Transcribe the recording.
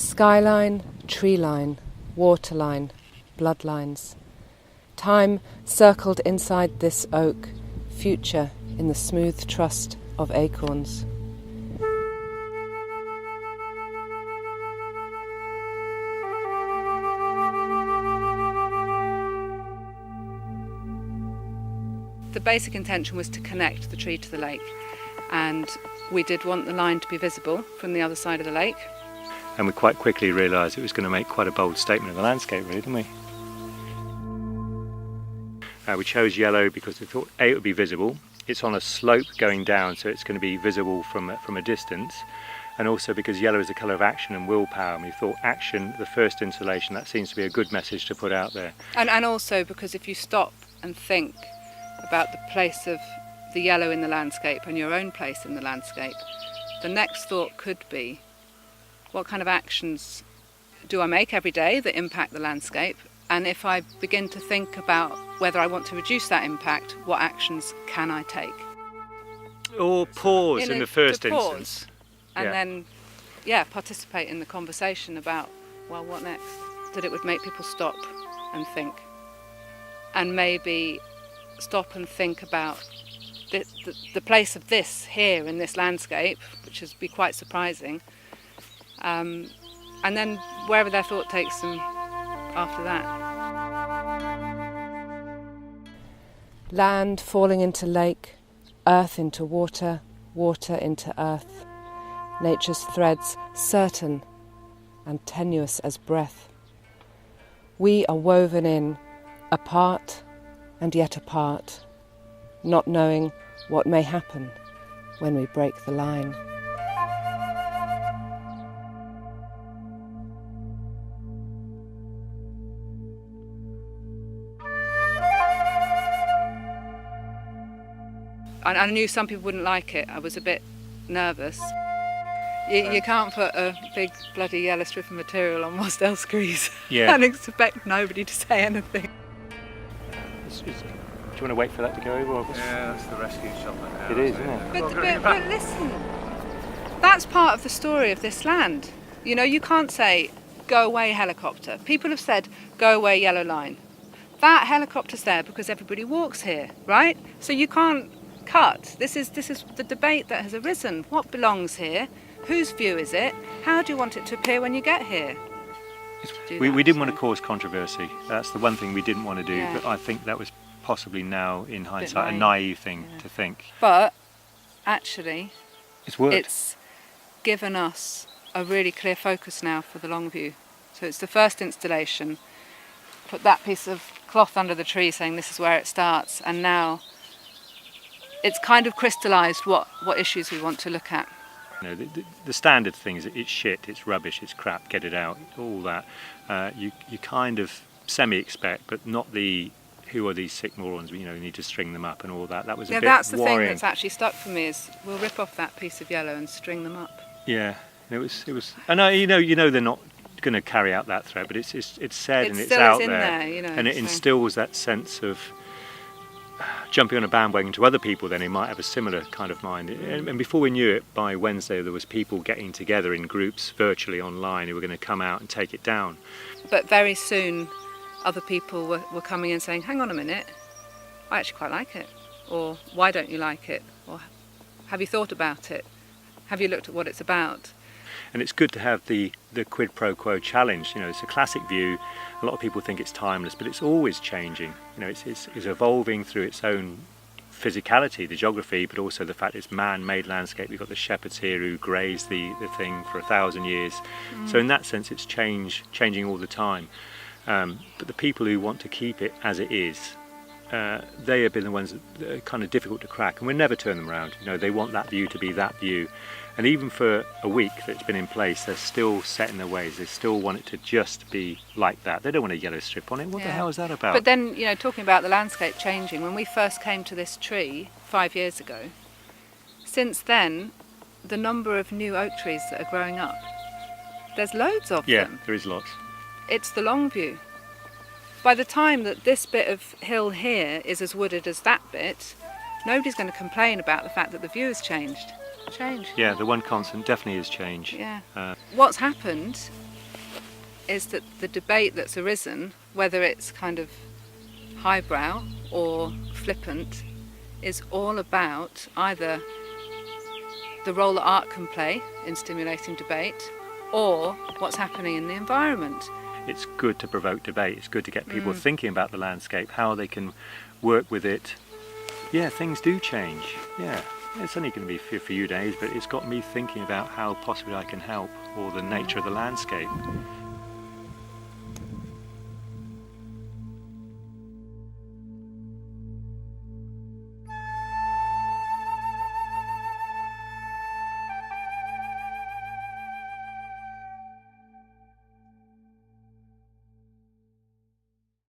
Skyline, tree line, waterline, bloodlines. Time circled inside this oak, future in the smooth trust of acorns. The basic intention was to connect the tree to the lake, and we did want the line to be visible from the other side of the lake. And we quite quickly realised it was going to make quite a bold statement of the landscape, really, didn't we? We chose yellow because we thought A, it would be visible. It's on a slope going down, so it's going to be visible from a distance. And also because yellow is the colour of action and willpower, and we thought action, the first installation, that seems to be a good message to put out there. And also because if you stop and think about the place of the yellow in the landscape and your own place in the landscape, the next thought could be, what kind of actions do I make every day that impact the landscape? And if I begin to think about whether I want to reduce that impact, what actions can I take? Or pause in the first instance. And then, participate in the conversation about, well, what next? That it would make people stop and think. And maybe stop and think about the place of this here in this landscape, which would be quite surprising. And then wherever their thought takes them after that. Land falling into lake, earth into water, water into earth. Nature's threads certain and tenuous as breath. We are woven in, apart and yet apart, not knowing what may happen when we break the line. I knew some people wouldn't like it. I was a bit nervous. You can't put a big bloody yellow strip of material on Wasdale screes and expect nobody to say anything. Do you want to wait for that to go over? Yeah, that's the rescue shot. It is, isn't it? But listen, that's part of the story of this land. You know, you can't say, go away helicopter. People have said, go away yellow line. That helicopter's there because everybody walks here, right? So you can't cut. This is the debate that has arisen. What belongs here? Whose view is it? How do you want it to appear when you get here? We didn't want to cause controversy. That's the one thing we didn't want to do, but I think that was possibly now, in hindsight, a naive thing to think. But actually, it's worked. It's given us a really clear focus now for the long view. So it's the first installation. Put that piece of cloth under the tree saying this is where it starts, and now it's kind of crystallised what issues we want to look at. You know, the standard thing is it's shit, it's rubbish, it's crap, get it out, all that. You kind of semi-expect, but not the who are these sick morons, you know, we need to string them up and all that. That was a bit that's the worrying. thing that's actually stuck for me is we'll rip off that piece of yellow and string them up. Yeah, it was. And you know they're not going to carry out that threat, but it's said and it's out there, you know, and it instills that sense of jumping on a bandwagon to other people. Then they might have a similar kind of mind. And before we knew it, by Wednesday there was people getting together in groups virtually online who were going to come out and take it down. But very soon, other people were coming in saying, "Hang on a minute, I actually quite like it," or "Why don't you like it?" or "Have you thought about it? Have you looked at what it's about?" And it's good to have the quid pro quo challenge. You know, it's a classic view. A lot of people think it's timeless, but it's always changing. You know, it's evolving through its own physicality, the geography, but also the fact it's man-made landscape. We've got the shepherds here who graze the thing for 1,000 years. So in that sense, it's changing all the time. But the people who want to keep it as it is, they have been the ones that are kind of difficult to crack, and we'll never turn them around. You know, they want that view to be that view. And even for a week that's been in place, they're still set in their ways. They still want it to just be like that. They don't want a yellow strip on it. What the hell is that about? But then, you know, talking about the landscape changing, when we first came to this tree 5 years ago, since then, the number of new oak trees that are growing up, there's loads of them. Yeah, there is lots. It's the long view. By the time that this bit of hill here is as wooded as that bit, nobody's going to complain about the fact that the view has changed. Yeah, the one constant definitely is change. Yeah. What's happened is that the debate that's arisen, whether it's kind of highbrow or flippant, is all about either the role that art can play in stimulating debate or what's happening in the environment. It's good to provoke debate. It's good to get people thinking about the landscape, how they can work with it. Yeah, things do change. Yeah, it's only going to be for a few days, but it's got me thinking about how possibly I can help, or the nature of the landscape.